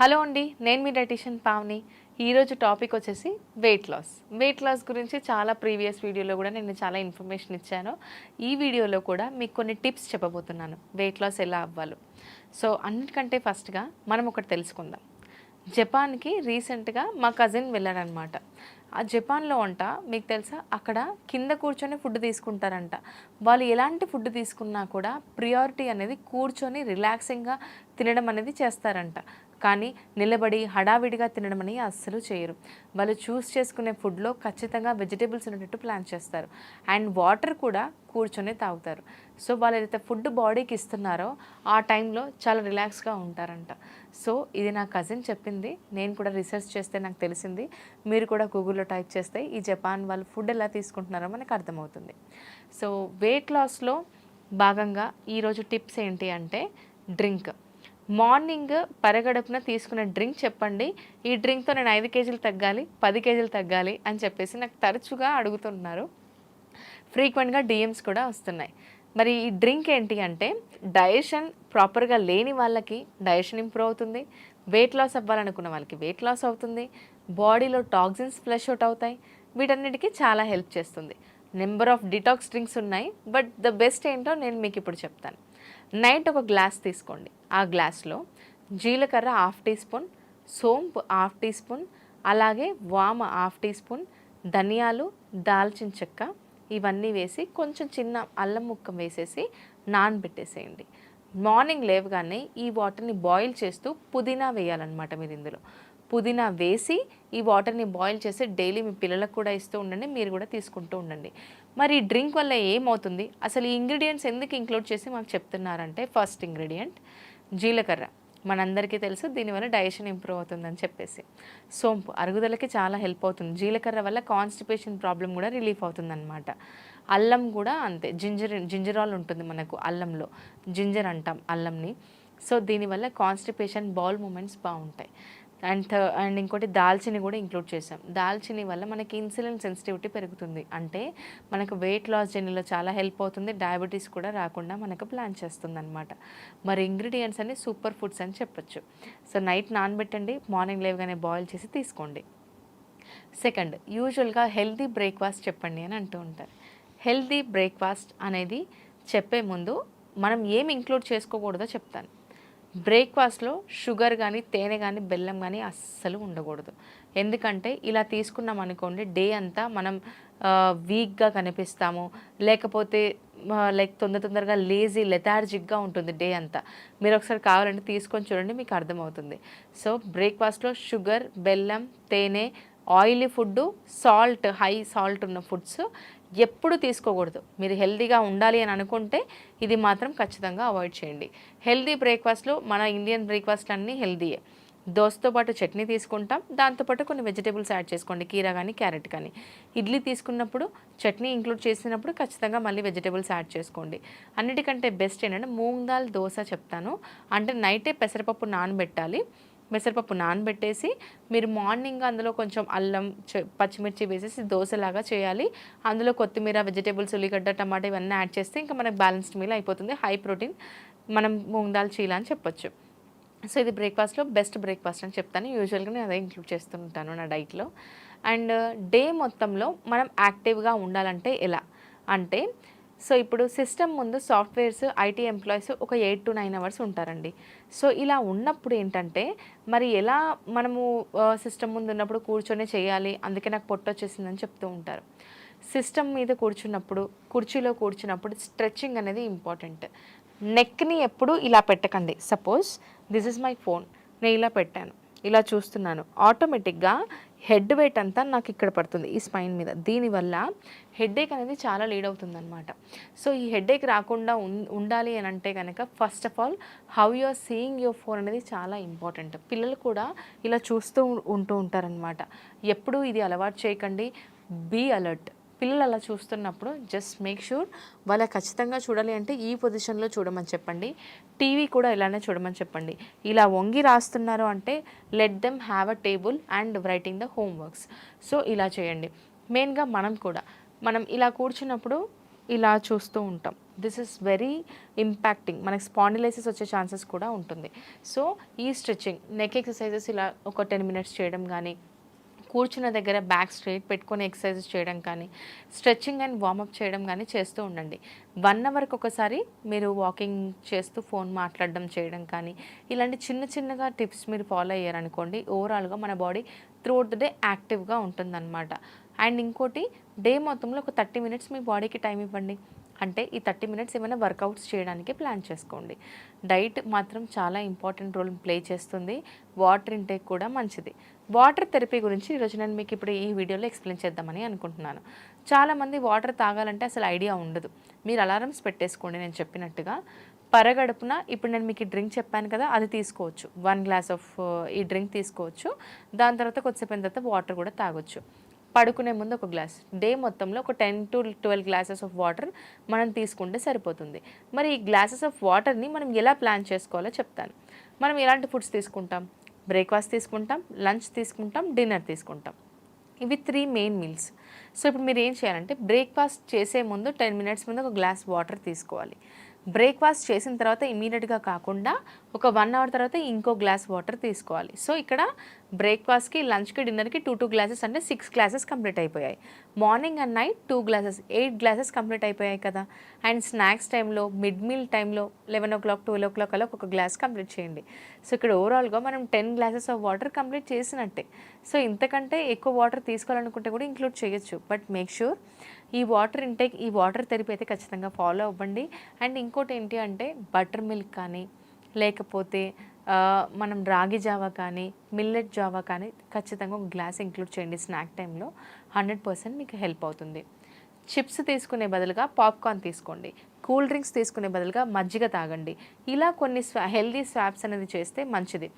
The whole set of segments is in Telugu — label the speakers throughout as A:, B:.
A: హలో అండి, నేను మీ డైటీషియన్ పావని. ఈరోజు టాపిక్ వచ్చేసి వెయిట్ లాస్ గురించి చాలా ప్రీవియస్ వీడియోలో కూడా నేను చాలా ఇన్ఫర్మేషన్ ఇచ్చాను. ఈ వీడియోలో కూడా మీకు కొన్ని టిప్స్ చెప్పబోతున్నాను వెయిట్ లాస్ ఎలా అవ్వాలో. సో అన్నిటికంటే ఫస్ట్గా మనం ఒకటి తెలుసుకుందాం. జపాన్కి రీసెంట్గా మా కజిన్ వెళ్ళారనమాట. ఆ జపాన్లో అంట మీకు తెలుసా, అక్కడ కింద కూర్చొని ఫుడ్ తీసుకుంటారంట. వాళ్ళు ఎలాంటి ఫుడ్ తీసుకున్నా కూడా ప్రియారిటీ అనేది కూర్చొని రిలాక్సింగ్గా తినడం అనేది చేస్తారంట. కానీ నిలబడి హడావిడిగా తినడం అనేది అస్సలు చేయరు. వాళ్ళు చూస్ చేసుకునే ఫుడ్లో ఖచ్చితంగా వెజిటేబుల్స్ ఉండేటట్టు ప్లాన్ చేస్తారు. అండ్ వాటర్ కూడా కూర్చొని తాగుతారు. సో వాళ్ళు ఏదైతే ఫుడ్ బాడీకి ఇస్తున్నారో ఆ టైంలో చాలా రిలాక్స్గా ఉంటారంట. సో ఇది నా కజిన్ చెప్పింది, నేను కూడా రీసెర్చ్ చేస్తే నాకు తెలిసింది. మీరు కూడా గూగుల్లో టైప్ చేస్తే ఈ జపాన్ వాళ్ళు ఫుడ్ ఎలా తీసుకుంటున్నారో మనకు అర్థమవుతుంది. సో వెయిట్ లాస్లో భాగంగా ఈరోజు టిప్స్ ఏంటి అంటే, డ్రింక్. మార్నింగ్ పరగడుపున తీసుకునే డ్రింక్ చెప్పండి, ఈ డ్రింక్తో నేను 5 కేజీలు తగ్గాలి, 10 కేజీలు తగ్గాలి అని చెప్పేసి నాకు తరచుగా అడుగుతున్నారు. ఫ్రీక్వెంట్గా డిఎమ్స్ కూడా వస్తున్నాయి. మరి ఈ డ్రింక్ ఏంటి అంటే, డైజెషన్ ప్రాపర్గా లేని వాళ్ళకి డైజెషన్ ఇంప్రూవ్ అవుతుంది, వెయిట్ లాస్ అవ్వాలనుకున్న వాళ్ళకి వెయిట్ లాస్ అవుతుంది, బాడీలో టాక్సిన్స్ ఫ్లష్ అవుట్ అవుతాయి, వీటన్నిటికీ చాలా హెల్ప్ చేస్తుంది. నెంబర్ ఆఫ్ డిటాక్స్ డ్రింక్స్ ఉన్నాయి, బట్ ద బెస్ట్ ఏంటో నేను మీకు ఇప్పుడు చెప్తాను. నైట్ ఒక గ్లాస్ తీసుకోండి. ఆ గ్లాస్లో జీలకర్ర 1/2 టీ స్పూన్, సోంపు 1/2 టీ స్పూన్, అలాగే వామ 1/2 టీ స్పూన్, ధనియాలు, దాల్చిన చెక్క ఇవన్నీ వేసి కొంచెం చిన్న అల్లం ముక్క వేసేసి నానబెట్టేసేయండి. మార్నింగ్ లేవగానే ఈ వాటర్ని బాయిల్ చేస్తూ పుదీనా వేయాలన్నమాట. మీరు ఇందులో పుదీనా వేసి ఈ వాటర్ని బాయిల్ చేసి డైలీ మీ పిల్లలకు కూడా ఇస్తూ ఉండండి, మీరు కూడా తీసుకుంటూ ఉండండి. మరి ఈ డ్రింక్ వల్ల ఏమవుతుంది, అసలు ఈ ఇంగ్రీడియంట్స్ ఎందుకు ఇంక్లూడ్ చేసి మాకు చెప్తున్నారంటే, ఫస్ట్ ఇంగ్రీడియంట్ జీలకర్ర. మనందరికీ తెలుసు దీనివల్ల డైజెషన్ ఇంప్రూవ్ అవుతుందని చెప్పేసి. సోంపు అరుగుదలకి చాలా హెల్ప్ అవుతుంది. జీలకర్ర వల్ల కాన్స్టిపేషన్ ప్రాబ్లం కూడా రిలీఫ్ అవుతుందన్నమాట. అల్లం కూడా అంతే, జింజరాల్ ఉంటుంది మనకు అల్లంలో, జింజర్ అంటాం అల్లంని. సో దీనివల్ల కాన్స్టిపేషన్, బౌల్ మూమెంట్స్ బాగుంటాయి. అండ్ ఇంకోటి దాల్చిని కూడా ఇంక్లూడ్ చేసాం. దాల్చిని వల్ల మనకి ఇన్సులిన్ సెన్సిటివిటీ పెరుగుతుంది, అంటే మనకు వెయిట్ లాస్ జర్నీలో చాలా హెల్ప్ అవుతుంది. డయాబెటీస్ కూడా రాకుండా మనకు ప్లాన్ చేస్తుంది అనమాట. మరి ఇంగ్రీడియంట్స్ అన్ని సూపర్ ఫుడ్స్ అని చెప్పొచ్చు. సో నైట్ నానబెట్టండి, మార్నింగ్ లేవగానే బాయిల్ చేసి తీసుకోండి. సెకండ్, యూజువల్గా హెల్తీ బ్రేక్ఫాస్ట్ చెప్పండి అని అంటూ ఉంటారు. హెల్తీ బ్రేక్ఫాస్ట్ అనేది చెప్పే ముందు మనం ఏమి ఇంక్లూడ్ చేసుకోకూడదో చెప్తాను. బ్రేక్ఫాస్ట్లో షుగర్ కానీ, తేనె కానీ, బెల్లం కానీ అస్సలు ఉండకూడదు. ఎందుకంటే ఇలా తీసుకున్నాం అనుకోండి, డే అంతా మనం వీక్గా కనిపిస్తాము, లేకపోతే లైక్ తొందరగా లెథార్జిక్గా ఉంటుంది డే అంతా. మీరు ఒకసారి కావాలంటే తీసుకొని చూడండి, మీకు అర్థమవుతుంది. సో బ్రేక్ఫాస్ట్లో షుగర్, బెల్లం, తేనె, oily food, salt, high salt ఉన్న ఫుడ్స్ ఎప్పుడు తీసుకోకూడదు. మీరు హెల్తీగా ఉండాలి అని అనుకుంటే ఇది మాత్రం ఖచ్చితంగా అవాయిడ్ చేయండి. హెల్తీ బ్రేక్ఫాస్ట్లో మన ఇండియన్ బ్రేక్ఫాస్ట్ అన్నీ హెల్తీయే. దోసతో పాటు చట్నీ తీసుకుంటాం, దాంతోపాటు కొన్ని వెజిటేబుల్స్ యాడ్ చేసుకోండి, కీరా కానీ, క్యారెట్ కానీ. ఇడ్లీ తీసుకున్నప్పుడు చట్నీ ఇంక్లూడ్ చేసినప్పుడు ఖచ్చితంగా మళ్ళీ వెజిటేబుల్స్ యాడ్ చేసుకోండి. అన్నిటికంటే బెస్ట్ ఏంటంటే మూంగ్ దాల్ దోశ చెప్తాను. అంటే నైటే పెసరపప్పు నానబెట్టాలి. పెసరపప్పు నానబెట్టేసి మీరు మార్నింగ్ అందులో కొంచెం అల్లం, పచ్చిమిర్చి వేసేసి దోశలాగా చేయాలి. అందులో కొత్తిమీర, వెజిటేబుల్స్, ఉల్లిగడ్డ, టమాటా ఇవన్నీ యాడ్ చేస్తే ఇంకా మనకు బ్యాలెన్స్డ్ మీల్ అయిపోతుంది. హై ప్రోటీన్, మనం మూంగ్ దాల్ చీలా అని చెప్పొచ్చు. సో ఇది బ్రేక్ఫాస్ట్లో బెస్ట్ బ్రేక్ఫాస్ట్ అని చెప్తాను. యూజువల్గా నేను అదే ఇంక్లూడ్ చేస్తుంటాను నా డైట్లో. అండ్ డే మొత్తంలో మనం యాక్టివ్గా ఉండాలంటే ఎలా అంటే, సో ఇప్పుడు సిస్టమ్ ముందు సాఫ్ట్వేర్స్, ఐటీ ఎంప్లాయీస్ ఒక 8 to 9 అవర్స్ ఉంటారండి. సో ఇలా ఉన్నప్పుడు ఏంటంటే, మరి ఎలా మనము సిస్టమ్ ముందు ఉన్నప్పుడు కూర్చొని చేయాలి, అందుకే నాకు పొట్ట వచ్చేసిందని చెప్తూ ఉంటారు. సిస్టమ్ మీద కూర్చున్నప్పుడు, కుర్చీలో కూర్చున్నప్పుడు స్ట్రెచ్చింగ్ అనేది ఇంపార్టెంట్. నెక్ని ఎప్పుడు ఇలా పెట్టకండి. Suppose this is my phone, నేను ఇలా పెట్టాను, ఇలా చూస్తున్నాను, ఆటోమేటిక్గా హెడ్ వెయిట్ అంతా నాకు ఇక్కడ పడుతుంది, ఈ స్పైన్ మీద. దీనివల్ల హెడేక్ అనేది చాలా లీడ్ అవుతుందన్నమాట. సో ఈ హెడేక్ రాకుండా ఉండాలి అని అంటే కనుక, first of all how you are seeing your phone అనేది చాలా ఇంపార్టెంట్. పిల్లలు కూడా ఇలా చూస్తూ ఉంటూ ఉంటారనమాట. ఎప్పుడూ ఇది అలవాటు చేయకండి. Be alert. పిల్లలు అలా చూస్తున్నప్పుడు జస్ట్ మేక్ షూర్ వాళ్ళ ఖచ్చితంగా చూడాలి అంటే ఈ పొజిషన్లో చూడమని చెప్పండి. టీవీ కూడా ఇలానే చూడమని చెప్పండి. ఇలా వంగి రాస్తున్నారు అంటే let them have a table and writing the homeworks. So ఇలా చేయండి. మెయిన్గా మనం ఇలా కూర్చున్నప్పుడు ఇలా చూస్తూ ఉంటాం. This is very impacting. మనకి స్పాండిలైసిస్ వచ్చే ఛాన్సెస్ కూడా ఉంటుంది. సో ఈ స్ట్రెచ్చింగ్, నెక్ ఎక్సర్సైజెస్ ఇలా ఒక 10 మినిట్స్ చేయడం కానీ, కూర్చున్న దగ్గర బ్యాక్ స్ట్రైట్ పెట్టుకొని ఎక్సర్సైజెస్ చేయడం కానీ, స్ట్రెచ్చింగ్ అండ్ వార్మప్ చేయడం కానీ చేస్తూ ఉండండి. 1 అవర్కి ఒకసారి మీరు వాకింగ్ చేస్తూ ఫోన్ మాట్లాడడం చేయడం కానీ, ఇలాంటి చిన్న చిన్నగా టిప్స్ మీరు ఫాలో అయ్యారనుకోండి, ఓవరాల్గా మన బాడీ త్రూఅవుట్ ద డే యాక్టివ్గా ఉంటుందన్నమాట. అండ్ ఇంకోటి, డే మొత్తంలో ఒక 30 మినిట్స్ మీ బాడీకి టైం ఇవ్వండి. అంటే ఈ 30 మినిట్స్ ఏమైనా వర్కౌట్స్ చేయడానికి ప్లాన్ చేసుకోండి. డైట్ మాత్రం చాలా ఇంపార్టెంట్ రోల్ ప్లే చేస్తుంది. వాటర్ ఇంటేక్ కూడా మంచిది. వాటర్ థెరపీ గురించి ఈరోజు నేను మీకు ఇప్పుడు ఈ వీడియోలో ఎక్స్ప్లెయిన్ చేద్దామని అనుకుంటున్నాను. చాలామంది వాటర్ తాగాలంటే అసలు ఐడియా ఉండదు. మీరు అలారమ్స్ పెట్టేసుకోండి నేను చెప్పినట్టుగా. పరగడుపున ఇప్పుడు నేను మీకు ఈ డ్రింక్ చెప్పాను కదా, అది తీసుకోవచ్చు. 1 గ్లాస్ ఆఫ్ ఈ డ్రింక్ తీసుకోవచ్చు. దాని తర్వాత కొద్దిసేపు అయిన తర్వాత వాటర్ కూడా తాగొచ్చు. పడుకునే ముందు ఒక గ్లాస్. డే మొత్తంలో ఒక 10 to 12 గ్లాసెస్ ఆఫ్ వాటర్ మనం తీసుకుంటే సరిపోతుంది. మరి ఈ గ్లాసెస్ ఆఫ్ వాటర్ని మనం ఎలా ప్లాన్ చేసుకోవాలో చెప్తాను. మనం ఎలాంటి ఫుడ్స్ తీసుకుంటాం? బ్రేక్ఫాస్ట్ తీసుకుంటాం, లంచ్ తీసుకుంటాం, డిన్నర్ తీసుకుంటాం. ఇవి 3 మెయిన్ మీల్స్. సో ఇప్పుడు మీరు ఏం చేయాలంటే, బ్రేక్ఫాస్ట్ చేసే ముందు 10 మినిట్స్ ముందు ఒక గ్లాస్ వాటర్ తీసుకోవాలి. బ్రేక్ఫాస్ట్ చేసిన తర్వాత ఇమీడియట్గా కాకుండా ఒక 1 అవర్ తర్వాత ఇంకో గ్లాస్ వాటర్ తీసుకోవాలి. సో ఇక్కడ బ్రేక్ఫాస్ట్కి, లంచ్కి, డిన్నర్కి 2 గ్లాసెస్ అంటే 6 గ్లాసెస్ కంప్లీట్ అయిపోయాయి. Morning and night 2 glasses, 8 glasses complete అయిపోయాయి కదా. అండ్ స్నాక్స్ టైంలో, మిడ్ మీల్ టైంలో 11 o'clock, 12 o'clock అలా ఒక గ్లాస్ కంప్లీట్ చేయండి. సో ఇక్కడ ఓవరాల్గా మనం 10 గ్లాసెస్ ఆఫ్ వాటర్ కంప్లీట్ చేసినట్టే. సో ఇంతకంటే ఎక్కువ వాటర్ తీసుకోవాలనుకుంటే కూడా ఇంక్లూడ్ చేయొచ్చు. బట్ మేక్ ష్యూర్ ఈ వాటర్ ఇంటేక్, ఈ వాటర్ థెరపీ అయితే ఖచ్చితంగా ఫాలో అవ్వండి. అండ్ ఇంకోటి ఏంటి అంటే, బటర్ మిల్క్ కానీ, లేకపోతే మనం రాగి జావా కానీ, మిల్లెట్ జావా కానీ ఖచ్చితంగా ఒక గ్లాస్ ఇంక్లూడ్ చేయండి స్నాక్ టైంలో. 100% మీకు హెల్ప్ అవుతుంది. చిప్స్ తీసుకునే బదులుగా పాప్కార్న్ తీసుకోండి. కూల్ డ్రింక్స్ తీసుకునే బదులుగా మజ్జిగ తాగండి. ఇలా కొన్ని హెల్దీ స్వాప్స్ అనేది చేస్తే మంచిది.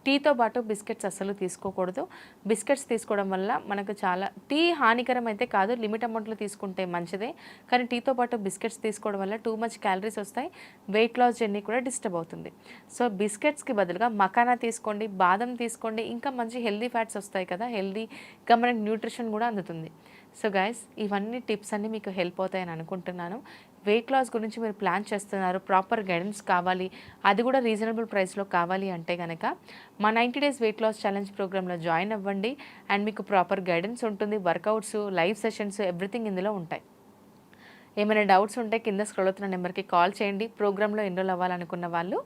A: టీతో పాటు బిస్కెట్స్ అస్సలు తీసుకోకూడదు. బిస్కెట్స్ తీసుకోవడం వల్ల మనకు చాలా, టీ హానికరం అయితే కాదు, లిమిట్ అమౌంట్లో తీసుకుంటే మంచిదే. కానీ టీతో పాటు బిస్కెట్స్ తీసుకోవడం వల్ల టూ మచ్ క్యాలరీస్ వస్తాయి, వెయిట్ లాస్ జర్నీ కూడా డిస్టర్బ్ అవుతుంది. సో బిస్కెట్స్కి బదులుగా మకానా తీసుకోండి, బాదం తీసుకోండి. ఇంకా మంచి హెల్దీ ఫ్యాట్స్ వస్తాయి కదా, హెల్దీగా మనకి న్యూట్రిషన్ కూడా అందుతుంది. సో గైస్, ఇవన్నీ టిప్స్ అన్నీ మీకు హెల్ప్ అవుతాయని అనుకుంటున్నాను. వెయిట్ లాస్ గురించి మీరు ప్లాన్ చేస్తున్నారు, ప్రాపర్ గైడెన్స్ కావాలి, అది కూడా రీజనబుల్ ప్రైస్లో కావాలి అంటే కనుక మా 90 డేస్ వెయిట్ లాస్ ఛాలెంజ్ ప్రోగ్రాంలో జాయిన్ అవ్వండి. అండ్ మీకు ప్రాపర్ గైడెన్స్ ఉంటుంది, వర్కౌట్స్, లైవ్ సెషన్స్, ఎవ్రీథింగ్ ఇందులో ఉంటాయి. ఏమైనా డౌట్స్ ఉంటే కింద స్క్రోల్ అవుతున్న నెంబర్కి కాల్ చేయండి. ప్రోగ్రాంలో ఎన్రోల్ అవ్వాలనుకున్న వాళ్ళు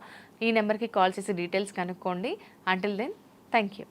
A: ఈ నెంబర్కి కాల్ చేసి డీటెయిల్స్ కనుక్కోండి. Until then, thank you.